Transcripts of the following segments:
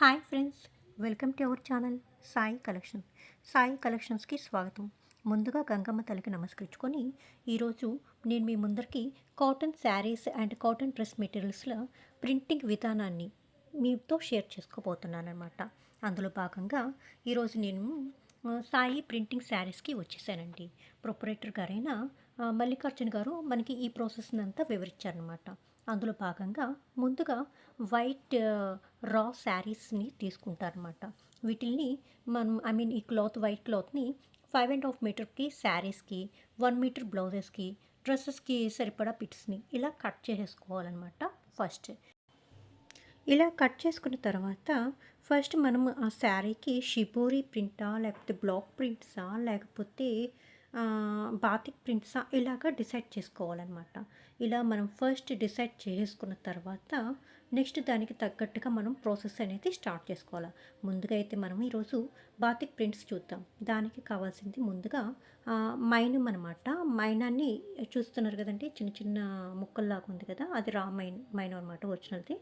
Hi friends, welcome to our channel Sai collection. Sai కలెక్షన్స్కి స్వాగతం. ముందుగా గంగమ్మ తల్లికి నమస్కరించుకొని ఈరోజు నేను మీ ముందరికి cotton saris and cotton dress మెటీరియల్స్లో ప్రింటింగ్ విధానాన్ని మీతో షేర్ చేసుకోబోతున్నాను అనమాట. అందులో భాగంగా ఈరోజు నేను సాయి ప్రింటింగ్ శారీస్కి వచ్చేసానండి. ప్రొపరేటర్ గారైన మల్లికార్జున్ గారు మనకి ఈ ప్రాసెస్ని అంతా వివరించారనమాట. అందులో భాగంగా ముందుగా వైట్ రా శారీస్ని తీసుకుంటారనమాట. వీటిల్ని మనం ఈ క్లాత్ వైట్ క్లాత్ని 5.5 మీటర్కి శారీస్కి, 1 మీటర్ బ్లౌజెస్కి, డ్రెస్సెస్కి సరిపడా పిట్స్ని ఇలా కట్ చేసేసుకోవాలన్నమాట. ఫస్ట్ ఇలా కట్ చేసుకున్న తర్వాత ఫస్ట్ మనం ఆ శారీకి షిబోరి ప్రింటా, లేకపోతే బ్లాక్ ప్రింట్సా, లేకపోతే బాతిక్ ప్రింట్సా ఇలాగా డిసైడ్ చేసుకోవాలన్నమాట. ఇలా మనం ఫస్ట్ డిసైడ్ చేసుకున్న తర్వాత నెక్స్ట్ దానికి తగ్గట్టుగా మనం ప్రాసెస్ అనేది స్టార్ట్ చేసుకోవాలి. ముందుగా అయితే మనం ఈరోజు బాతిక్ ప్రింట్స్ చూద్దాం. దానికి కావాల్సింది ముందుగా మైనం అనమాట. మైనాన్ని చూస్తున్నారు కదండి, చిన్న చిన్న ముక్కల్లాగా ఉంది కదా, అది రా మైనం అనమాట, ఒరిజినల్ది.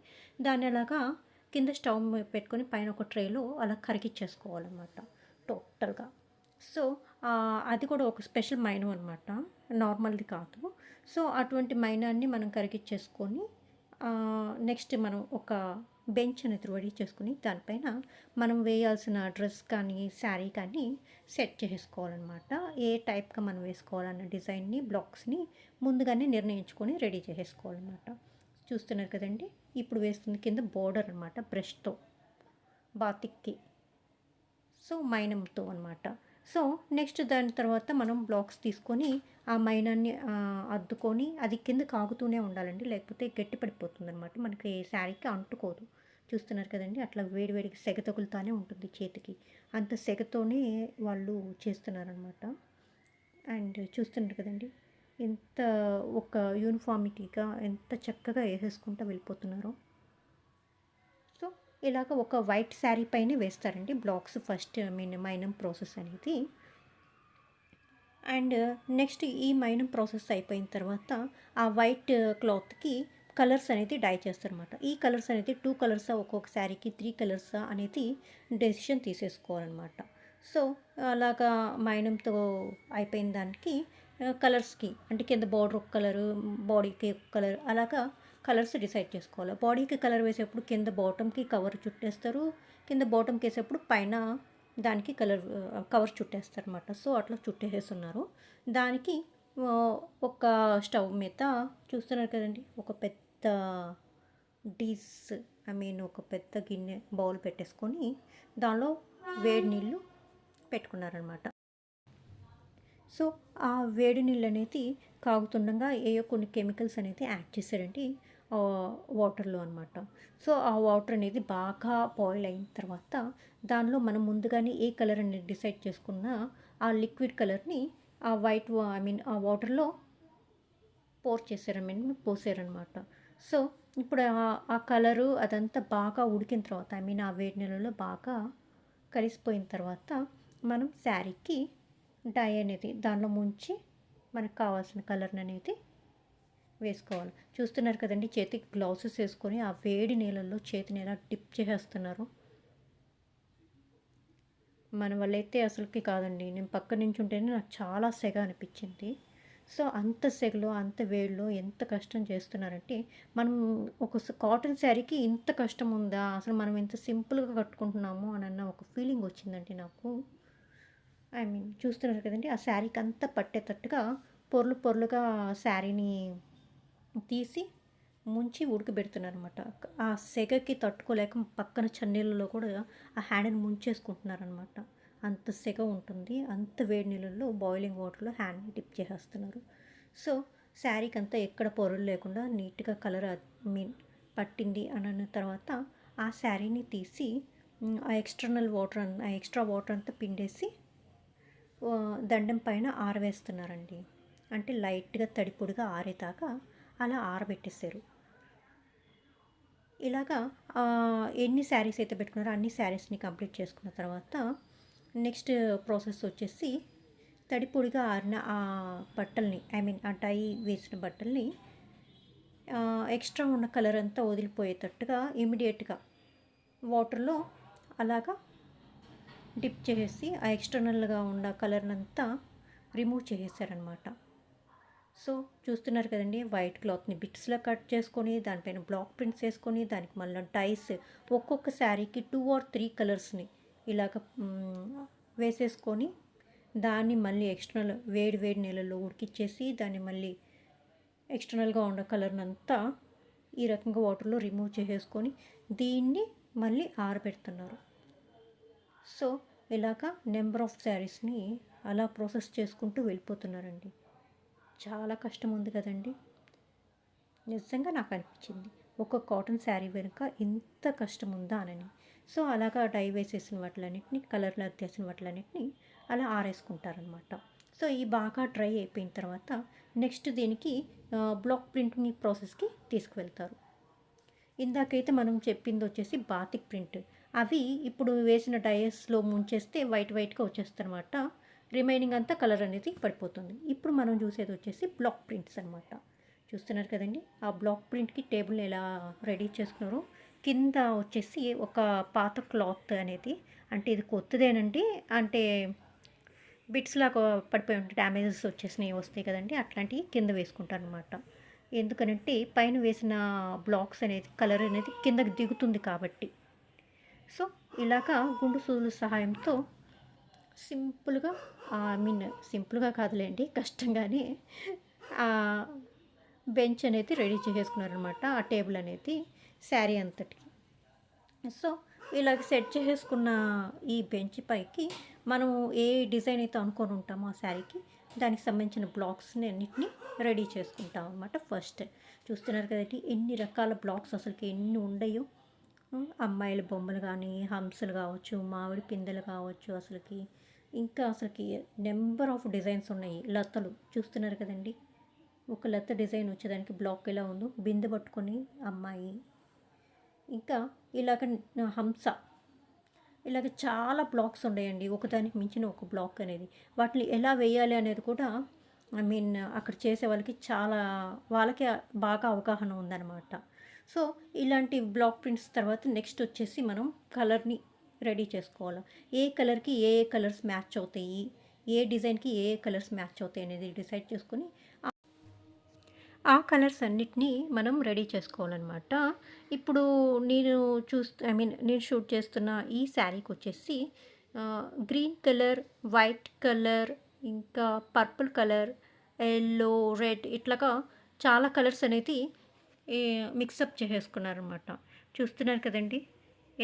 దాన్ని అలాగా కింద స్టవ్ పెట్టుకొని పైన ఒక ట్రేలో అలా కరిగిచ్చేసుకోవాలన్నమాట టోటల్గా. సో అది కూడా ఒక స్పెషల్ మైనం అనమాట, నార్మల్ది కాదు. సో అటువంటి మైనాన్ని మనం కరిగిచ్చేసుకొని నెక్స్ట్ మనం ఒక బెంచ్ అనేది రెడీ చేసుకుని దానిపైన మనం వేయాల్సిన డ్రెస్ కానీ శారీ కానీ సెట్ చేసుకోవాలన్నమాట. ఏ టైప్గా మనం వేసుకోవాలన్న డిజైన్ని, బ్లాక్స్ని ముందుగానే నిర్ణయించుకొని రెడీ చేసేసుకోవాలన్నమాట. చూస్తున్నారు కదండి, ఇప్పుడు వేస్తుంది కింద బోర్డర్ అనమాట, బ్రష్తో బాతిక్కి, సో మైనంతో అనమాట. సో నెక్స్ట్ దాని తర్వాత మనం బ్లాక్స్ తీసుకొని ఆ మైనాన్ని అద్దుకొని అది కింద కాగుతూనే ఉండాలండి, లేకపోతే గట్టి పడిపోతుంది అనమాట, మనకి శారీకి అంటుకోదు. చూస్తున్నారు కదండి, అట్లా వేడివేడికి సెగ తగులుతూనే ఉంటుంది చేతికి, అంత సెగతోనే వాళ్ళు చేస్తున్నారనమాట. అండ్ చూస్తున్నారు కదండి, ఎంత ఒక యూనిఫామిటీగా ఎంత చక్కగా వేసేసుకుంటూ వెళ్ళిపోతున్నారో. సో ఇలాగ ఒక వైట్ శారీ పైన వేస్తారండి బ్లాక్స్ ఫస్ట్, మైనం ప్రాసెస్ అనేది. అండ్ నెక్స్ట్ ఈ మైనం ప్రాసెస్ అయిపోయిన తర్వాత ఆ వైట్ క్లాత్కి కలర్స్ అనేది డై చేస్తారనమాట. ఈ కలర్స్ అనేది 2 కలర్సా, ఒక్కొక్క శారీకి 3 కలర్సా అనేది డెసిషన్ తీసేసుకోవాలన్నమాట. సో అలాగా మైనంతో అయిపోయిన దానికి కలర్స్కి అంటే కింద బార్డర్ ఒక కలరు, బాడీకి ఒక కలర్, అలాగా కలర్స్ డిసైడ్ చేసుకోవాలి. బాడీకి కలర్ వేసేప్పుడు కింద బాటమ్కి కవర్ చుట్టేస్తారు, కింద బాటమ్కి వేసేప్పుడు పైన దానికి కవర్ చుట్టేస్తారనమాట. సో అట్లా చుట్టేసేస్తున్నారు. దానికి ఒక స్టవ్ మీద చూస్తున్నారు కదండి, ఒక పెద్ద డిష్, ఒక పెద్ద గిన్నె బౌల్ పెట్టేసుకొని దానిలో వేడి నీళ్ళు పెట్టుకున్నారనమాట. సో ఆ వేడి నీళ్ళు అనేది కాగుతుండగా ఏయో కొన్ని కెమికల్స్ అనేది యాడ్ చేశారండి వాటర్లో అనమాట. సో ఆ వాటర్ అనేది బాగా బాయిల్ అయిన తర్వాత దానిలో మనం ముందుగానే ఏ కలర్ అనేది డిసైడ్ చేసుకున్న ఆ లిక్విడ్ కలర్ని ఆ వైట్ ఆ వాటర్లో పోసారనమాట. సో ఇప్పుడు ఆ కలరు అదంతా బాగా ఉడికిన తర్వాత ఆ వేడి నీళ్ళలో బాగా కలిసిపోయిన తర్వాత మనం శారీకి డై అనేది దానిలో ముంచి మనకు కావాల్సిన కలర్ని అనేది వేసుకోవాలి. చూస్తున్నారు కదండి, చేతికి గ్లౌసెస్ వేసుకొని ఆ వేడి నీళ్ళల్లో చేతిని ఎలా డిప్ చేసేస్తున్నారు. మన వల్ల అయితే అసలుకి కాదండి, నేను పక్క నుంచి ఉంటేనే నాకు చాలా సెగ అనిపించింది. సో అంత సెగలో అంత వేడిలో ఎంత కష్టం చేస్తున్నారంటే, మనం ఒక కాటన్ శారీకి ఇంత కష్టం ఉందా, అసలు మనం ఎంత సింపుల్గా కట్టుకుంటున్నాము అని అన్న ఒక ఫీలింగ్ వచ్చిందండి నాకు. చూస్తున్నారు కదండి, ఆ శారీకి అంతా పట్టేటట్టుగా పొరలు పొరలుగా శారీని తీసి ముంచి ఉడకబెడుతున్నారనమాట. ఆ సెగకి తట్టుకోలేక పక్కన చన్నీళ్ళలో కూడా ఆ హ్యాండ్ని ముంచేసుకుంటున్నారనమాట. అంత సెగ ఉంటుంది, అంత వేడి నీళ్ళల్లో బాయిలింగ్ వాటర్లో హ్యాండ్ని డిప్ చేసేస్తున్నారు. సో శారీకి అంతా ఎక్కడ పొరలు లేకుండా నీట్గా కలర్ పట్టింది అని అన్న తర్వాత ఆ శారీని తీసి ఆ ఎక్స్ట్రా వాటర్ అంతా పిండేసి దండం పైన ఆరవేస్తున్నారండి. అంటే లైట్గా తడిపొడిగా ఆరేదాకా అలా ఆరబెట్టేశారు. ఇలాగా ఎన్ని శారీస్ అయితే పెట్టుకున్నారో అన్ని శారీస్ని కంప్లీట్ చేసుకున్న తర్వాత నెక్స్ట్ ప్రాసెస్ వచ్చేసి తడిపొడిగా ఆరిన ఆ బట్టల్ని ఆ డై వేసిన బట్టల్ని ఎక్స్ట్రా ఉన్న కలర్ అంతా వదిలిపోయేటట్టుగా ఇమీడియట్గా వాటర్లో అలాగా డిప్ చేసేసి ఆ ఎక్స్టర్నల్గా ఉన్న కలర్నంతా రిమూవ్ చేసేసారనమాట. సో చూస్తున్నారు కదండి, వైట్ క్లాత్ని బిట్స్లో కట్ చేసుకొని దానిపైన బ్లాక్ ప్రింట్స్ వేసుకొని దానికి మళ్ళీ డైస్ ఒక్కొక్క శారీకి 2 or 3 కలర్స్ని ఇలాగ వేసేసుకొని దాన్ని మళ్ళీ ఎక్స్టర్నల్ వేడి వేడి నీళ్ళలో ఉడికిచ్చేసి దాన్ని మళ్ళీ ఎక్స్టర్నల్గా ఉన్న కలర్నంతా ఈ రకంగా వాటర్లో రిమూవ్ చేసేసుకొని దీన్ని మళ్ళీ ఆరబెడుతున్నారు. సో ఇలాగా నెంబర్ ఆఫ్ శారీస్ని అలా ప్రాసెస్ చేసుకుంటూ వెళ్ళిపోతున్నారండి. చాలా కష్టం ఉంది కదండి. నిజంగా నాకు అనిపించింది ఒక కాటన్ శారీ వెనుక ఇంత కష్టం ఉందా అని. సో అలాగా డై వేసేసిన వాటిలన్నింటినీ, కలర్లు అద్దేసిన వాటిలన్నింటినీ అలా ఆరేసుకుంటారనమాట. సో ఈ బాగా డ్రై అయిపోయిన తర్వాత నెక్స్ట్ దీనికి బ్లాక్ ప్రింటింగ్ ప్రాసెస్కి తీసుకువెళ్తారు. ఇందాకైతే మనం చెప్పింది వచ్చేసి బాతిక్ ప్రింట్. అవి ఇప్పుడు వేసిన డైస్లో ముంచేస్తే వైట్గా వచ్చేస్తుంది అనమాట. రిమైనింగ్ అంతా కలర్ అనేది పడిపోతుంది. ఇప్పుడు మనం చూసేది వచ్చేసి బ్లాక్ ప్రింట్స్ అనమాట. చూస్తున్నారు కదండి, ఆ బ్లాక్ ప్రింట్కి టేబుల్ ఎలా రెడీ చేసుకున్నారో. కింద వచ్చేసి ఒక పాత క్లాత్ అనేది, అంటే ఇది కొత్తదేనండి, అంటే బిట్స్ లాగా పడిపోయి ఉంటాయి, డ్యామేజెస్ వచ్చేసినవి వస్తాయి కదండి, అట్లాంటివి కింద వేసుకుంటారు అనమాట. ఎందుకనంటే పైన వేసిన బ్లాక్స్ అనేది కలర్ అనేది కిందకి దిగుతుంది కాబట్టి. సో ఇలాగా గుండు సూదుల సహాయంతో సింపుల్గా, సింపుల్గా కాదులేండి, కష్టంగానే బెంచ్ అనేది రెడీ చేసేసుకున్నారనమాట, ఆ టేబుల్ అనేది శారీ అంతటికి. సో ఇలాగ సెట్ చేసేసుకున్న ఈ బెంచ్ పైకి మనం ఏ డిజైన్ అయితే అనుకొని ఉంటామో ఆ శారీకి దానికి సంబంధించిన బ్లాక్స్ని అన్నిటినీ రెడీ చేసుకుంటాం అనమాట. ఫస్ట్ చూస్తున్నారు కదండి ఎన్ని రకాల బ్లాక్స్, అసలుకి ఎన్ని ఉండయో. అమ్మాయిల బొమ్మలు కానీ, హంసలు కావచ్చు, మామిడి పిందెలు కావచ్చు, అసలుకి నెంబర్ ఆఫ్ డిజైన్స్ ఉన్నాయి. లతలు చూస్తున్నారు కదండి, ఒక లత డిజైన్ వచ్చేదానికి బ్లాక్ ఎలా ఉందో, బిందె పట్టుకొని అమ్మాయి, ఇంకా ఇలాగ హంస, ఇలాగ చాలా బ్లాక్స్ ఉన్నాయండి, ఒకదానికి మించిన ఒక బ్లాక్ అనేది. వాటిని ఎలా వేయాలి అనేది కూడా అక్కడ చేసే వాళ్ళకి బాగా అవగాహన ఉందన్నమాట. సో ఇలాంటి బ్లాక్ ప్రింట్స్ తర్వాత నెక్స్ట్ వచ్చేసి మనం కలర్ని రెడీ చేసుకోవాలి. ఏ కలర్కి ఏ కలర్స్ మ్యాచ్ అవుతాయి, ఏ డిజైన్కి ఏ కలర్స్ మ్యాచ్ అవుతాయి అనేది డిసైడ్ చేసుకొని ఆ కలర్స్ అన్నిటినీ మనం రెడీ చేసుకోవాలన్నమాట. ఇప్పుడు నేను షూట్ చేస్తున్న ఈ శారీకి వచ్చేసి గ్రీన్ కలర్, వైట్ కలర్, ఇంకా పర్పుల్ కలర్, ఎల్లో, రెడ్, ఇట్లాగా చాలా కలర్స్ అనేది మిక్సప్ చేసేసుకున్నారనమాట. చూస్తున్నారు కదండి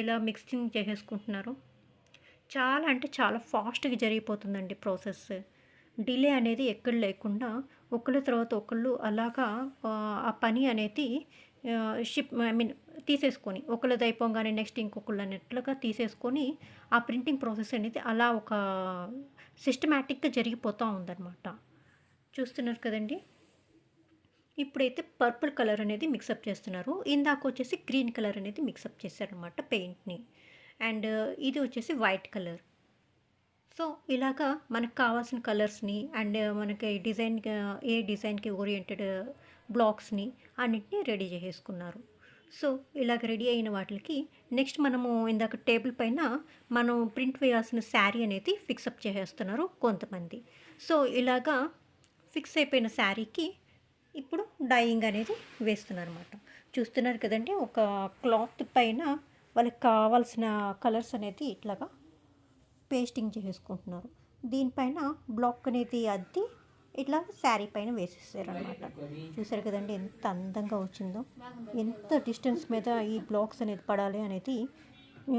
ఎలా మిక్సింగ్ చేసేసుకుంటున్నారు. చాలా అంటే చాలా ఫాస్ట్గా జరిగిపోతుందండి ప్రాసెస్. డిలే అనేది ఎక్కడ లేకుండా ఒకళ్ళ తర్వాత ఒకళ్ళు అలాగా ఆ పని అనేది తీసేసుకొని, ఒకళ్ళది అయిపోగానే నెక్స్ట్ ఇంకొకళ్ళు అన్నట్లుగా తీసేసుకొని ఆ ప్రింటింగ్ ప్రాసెస్ అనేది అలా ఒక సిస్టమేటిక్గా జరిగిపోతూ ఉందన్నమాట. చూస్తున్నారు కదండి, ఇప్పుడైతే పర్పుల్ కలర్ అనేది మిక్సప్ చేస్తున్నారు. ఇందాక వచ్చేసి గ్రీన్ కలర్ అనేది మిక్సప్ చేశారనమాట పెయింట్ని. అండ్ ఇది వచ్చేసి వైట్ కలర్. సో ఇలాగా మనకు కావాల్సిన కలర్స్ని అండ్ మనకి ఏ డిజైన్కి ఓరియంటెడ్ బ్లాక్స్ని అన్నిటినీ రెడీ చేసేసుకున్నారు. సో ఇలాగ రెడీ అయిన వాటికి నెక్స్ట్ మనము ఇందాక టేబుల్ పైన మనం ప్రింట్ వేయాల్సిన శారీ అనేది ఫిక్సప్ చేసేస్తున్నారు కొంతమంది. సో ఇలాగా ఫిక్స్ అయిపోయిన శారీకి ఇప్పుడు డైయింగ్ అనేది వేస్తున్నారు అనమాట. చూస్తున్నారు కదండి, ఒక క్లాత్ పైన వాళ్ళకి కావాల్సిన కలర్స్ అనేది ఇట్లాగా పేస్టింగ్ చేసుకుంటున్నారు. దీనిపైన బ్లాక్ అనేది అద్ది ఇట్లా శారీ పైన వేసేసారు అనమాట. చూసారు కదండి ఎంత అందంగా వచ్చిందో. ఎంత డిస్టెన్స్ మీద ఈ బ్లాక్స్ అనేది పడాలి అనేది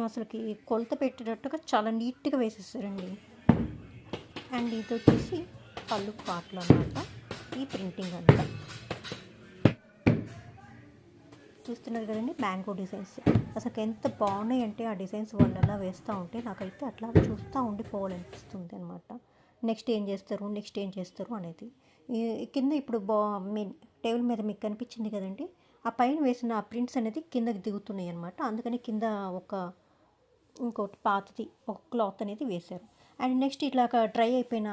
అసలుకి కొలత పెట్టేటట్టుగా చాలా నీట్గా వేసేసారండి. అండ్ ఇది వచ్చేసి పళ్ళు పాటలు అన్నమాట ఈ ప్రింటింగ్ అంతా. చూస్తున్నారు కదండి మ్యాంగో డిజైన్స్, అసలు ఎంత బాగున్నాయి అంటే ఆ డిజైన్స్ వాళ్ళు అలా వేస్తూ ఉంటే నాకైతే అట్లా చూస్తూ ఉండిపోవాలనిపిస్తుంది అనమాట. నెక్స్ట్ ఏం చేస్తారు అనేది. కింద ఇప్పుడు టేబుల్ మీద మీకు కనిపించింది కదండి, ఆ పైన వేసిన ఆ ప్రింట్స్ అనేది కిందకి దిగుతున్నాయి అనమాట. అందుకని కింద ఇంకోటి పాతది ఒక క్లాత్ అనేది వేశారు. అండ్ నెక్స్ట్ ఇట్లాగా డ్రై అయిపోయిన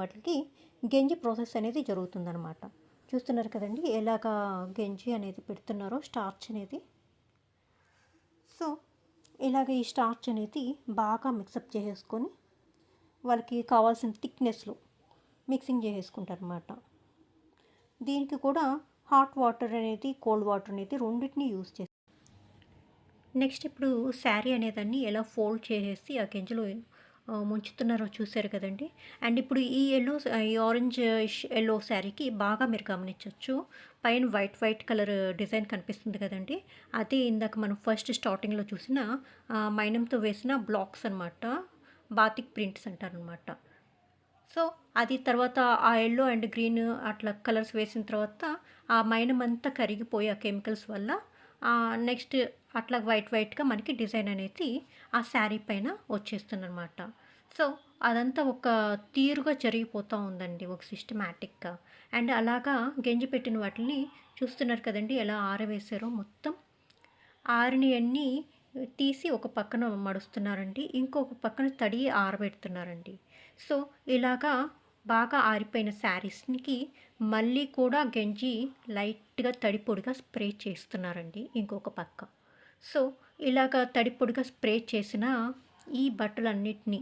వాటికి గెంజి ప్రాసెస్ అనేది జరుగుతుందన్నమాట. చూస్తున్నారు కదండి ఎలాగా గెంజి అనేది పెడుతున్నారో, స్టార్చ్ అనేది. ఇలాగ ఈ స్టార్చ్ అనేది బాగా మిక్సప్ చేసేసుకొని వాళ్ళకి కావాల్సిన థిక్నెస్లో మిక్సింగ్ చేసేసుకుంటారనమాట. దీనికి కూడా హాట్ వాటర్ అనేది కోల్డ్ వాటర్ అనేది రెండింటిని యూజ్ చేస్తాం. నెక్స్ట్ ఇప్పుడు శారీ అనేదాన్ని ఎలా ఫోల్డ్ చేసేసి ఆ గింజలో ముంచుతున్నారో చూసారు కదండి. అండ్ ఇప్పుడు ఈ ఆరెంజ్ ఎల్లో శారీకి బాగా మీరు గమనించవచ్చు, పైన వైట్ కలర్ డిజైన్ కనిపిస్తుంది కదండి. అదే ఇందాక మనం ఫస్ట్ స్టార్టింగ్లో చూసిన మైనంతో వేసిన బ్లాక్స్ అనమాట, బాతిక్ ప్రింట్స్ అంటారనమాట. సో అది తర్వాత ఆ ఎల్లో అండ్ గ్రీన్ అట్లా కలర్స్ వేసిన తర్వాత ఆ మైనం అంతా కరిగిపోయి ఆ కెమికల్స్ వల్ల నెక్స్ట్ అట్లా వైట్గా మనకి డిజైన్ అనేది ఆ శారీ పైన వచ్చేస్తుందన్నమాట. సో అదంతా ఒక తీరుగా జరిగిపోతూ ఉందండి, ఒక సిస్టమాటిక్గా. అండ్ అలాగా గెంజి పెట్టిన వాటిని చూస్తున్నారు కదండి, ఎలా ఆరవేశారో మొత్తం. ఆరినవన్నీ తీసి ఒక పక్కన మడుస్తున్నారండి, ఇంకొక పక్కన తడి ఆరబెడుతున్నారండి. సో ఇలాగా బాగా ఆరిపోయిన శారీస్కి మళ్ళీ కూడా గెంజి లైట్గా తడి పొడిగా స్ప్రే చేస్తున్నారండి ఇంకొక పక్క. సో ఇలాగ తడి పొడిగా స్ప్రే చేసిన ఈ బట్టలన్నిటినీ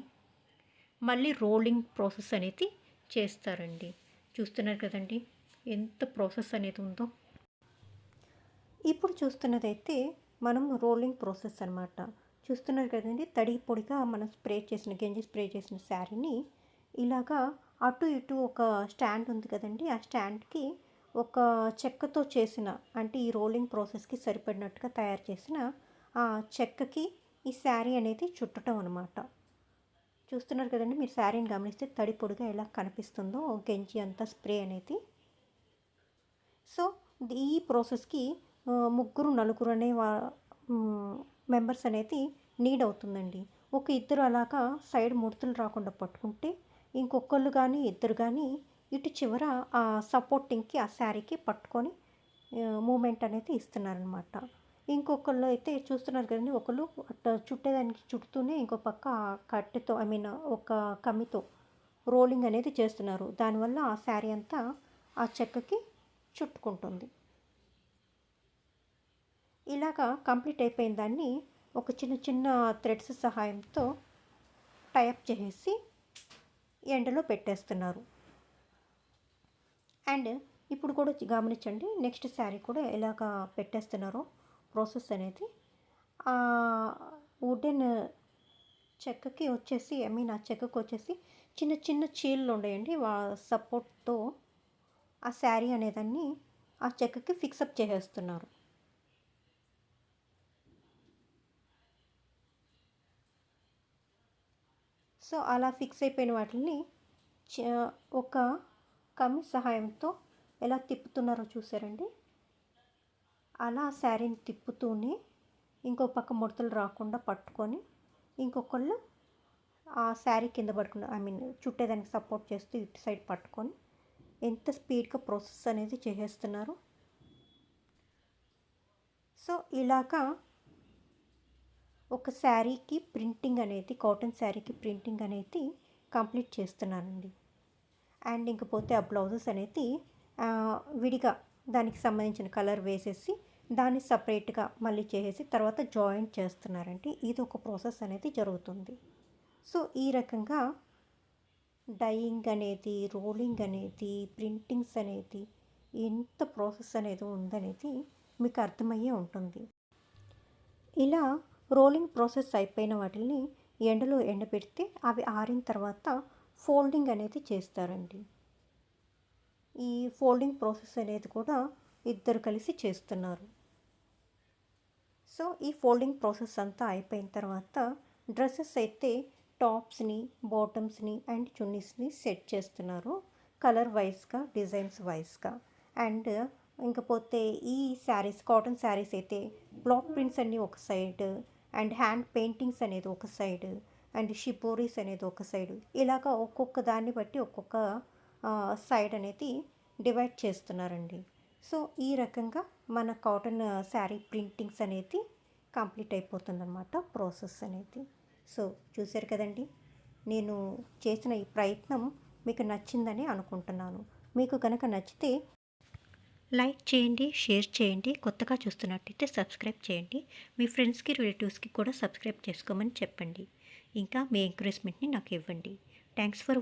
మళ్ళీ రోలింగ్ ప్రాసెస్ అనేది చేస్తారండి. చూస్తున్నారు కదండి ఎంత ప్రాసెస్ అనేది ఉందో. ఇప్పుడు చూస్తున్నదైతే మనం రోలింగ్ ప్రాసెస్ అనమాట. చూస్తున్నారు కదండి, తడి పొడిగా మనం గెంజి స్ప్రే చేసిన శారీని ఇలాగా అటు ఇటు ఒక స్టాండ్ ఉంది కదండి, ఆ స్టాండ్కి ఒక చెక్కతో చేసిన, అంటే ఈ రోలింగ్ ప్రాసెస్కి సరిపడినట్టుగా తయారు చేసిన ఆ చెక్కకి ఈ శారీ అనేది చుట్టడం అనమాట. చూస్తున్నారు కదండి, మీరు శారీని గమనిస్తే తడి పొడిగా ఎలా కనిపిస్తుందో గెంజి అంతా స్ప్రే అనేది. సో ఈ ప్రాసెస్కి నలుగురు అనే మెంబర్స్ అనేది నీడ్ అవుతుందండి. ఒక ఇద్దరు అలాగా సైడ్ ముడతలు రాకుండా పట్టుకుంటే, ఇంకొకళ్ళు కానీ ఇద్దరు కానీ ఇటు చివర ఆ సపోర్టింగ్కి ఆ శారీకి పట్టుకొని మూమెంట్ అనేది ఇస్తున్నారనమాట. ఇంకొకళ్ళు అయితే చూస్తున్నారు కదండి, ఒకళ్ళు చుట్టేదానికి చుడుతూనే ఇంకో పక్క కట్టెతో ఒక కమ్మితో రోలింగ్ అనేది చేస్తున్నారు. దానివల్ల ఆ శారీ అంతా ఆ చెక్కకి చుట్టుకుంటుంది. ఇలాగా కంప్లీట్ అయిపోయిన దాన్ని ఒక చిన్న థ్రెడ్స్ సహాయంతో టైప్ చేసి ఎండలో పెట్టేస్తున్నారు. అండ్ ఇప్పుడు కూడా గమనించండి, నెక్స్ట్ శారీ కూడా ఎలాగ పెట్టేస్తున్నారో ప్రాసెస్ అనేది. వుడెన్ చెక్కకి వచ్చేసి ఆ చెక్కకు వచ్చేసి చిన్న చీళ్ళు ఉండేయండి, సపోర్ట్తో ఆ శారీ అనేదాన్ని ఆ చెక్కకి ఫిక్సప్ చేసేస్తున్నారు. సో అలా ఫిక్స్ అయిపోయిన వాటిని ఒక కమ్మి సహాయంతో ఎలా తిప్పుతున్నారో చూసారండి. అలా శారీని తిప్పుతూనే ఇంకో పక్క ముడతలు రాకుండా పట్టుకొని, ఇంకొకళ్ళు ఆ శారీ కింద పడుకున్న చుట్టేదానికి సపోర్ట్ చేస్తూ ఇటు సైడ్ పట్టుకొని ఎంత స్పీడ్గా ప్రాసెస్ అనేది చేసేస్తున్నారు. సో ఇలాగా ఒక శారీకి ప్రింటింగ్ అనేది, కాటన్ శారీకి ప్రింటింగ్ అనేది కంప్లీట్ చేస్తున్నానండి. అండ్ ఇంకపోతే ఆ బ్లౌజెస్ అనేది విడిగా దానికి సంబంధించిన కలర్ వేసేసి దాన్ని సపరేట్గా మళ్ళీ చేసేసి తర్వాత జాయింట్ చేస్తున్నారండి. ఇది ఒక ప్రాసెస్ అనేది జరుగుతుంది. సో ఈ రకంగా డైయింగ్ అనేది, రోలింగ్ అనేది, ప్రింటింగ్స్ అనేది ఎంత ప్రాసెస్ అనేది ఉందనేది మీకు అర్థమయ్యే ఉంటుంది. ఇలా రోలింగ్ ప్రాసెస్ అయిపోయిన వాటిని ఎండలో ఎండబెడితే అవి ఆరిన తర్వాత ఫోల్డింగ్ అనేది చేస్తారండి. ఈ ఫోల్డింగ్ ప్రాసెస్ అనేది కూడా ఇద్దరు కలిసి చేస్తున్నారు. సో ఈ ఫోల్డింగ్ ప్రాసెస్ అంతా అయిపోయిన తర్వాత డ్రెస్సెస్ అయితే టాప్స్ని, బాటమ్స్ని అండ్ చున్నీస్ని సెట్ చేస్తున్నారు, కలర్ వైజ్గా, డిజైన్స్ వైజ్గా. అండ్ ఇంకపోతే ఈ శారీస్, కాటన్ శారీస్ అయితే బ్లాక్ ప్రింట్స్ అన్నీ ఒక సైడ్, అండ్ హ్యాండ్ పెయింటింగ్స్ అనేది ఒక సైడ్, అండ్ షిపోరీస్ అనేది ఒక సైడ్, ఇలాగ ఒక్కొక్క దాన్ని బట్టి ఒక్కొక్క సైడ్ అనేది డివైడ్ చేస్తున్నారండి. సో ఈ రకంగా మన కాటన్ శారీ ప్రింటింగ్స్ అనేది కంప్లీట్ అయిపోతుందన్నమాట ప్రాసెస్ అనేది. సో చూశారు కదండి, నేను చేసిన ఈ ప్రయత్నం మీకు నచ్చిందని అనుకుంటున్నాను. మీకు కనుక నచ్చితే లైక్ చేయండి, షేర్ చేయండి. కొత్తగా చూస్తున్నట్టయితే సబ్స్క్రైబ్ చేయండి. మీ ఫ్రెండ్స్కి, రిలేటివ్స్కి కూడా సబ్స్క్రైబ్ చేసుకోమని చెప్పండి. ఇంకా మీ ఎంకరేజ్మెంట్ని నాకు ఇవ్వండి. Thanks for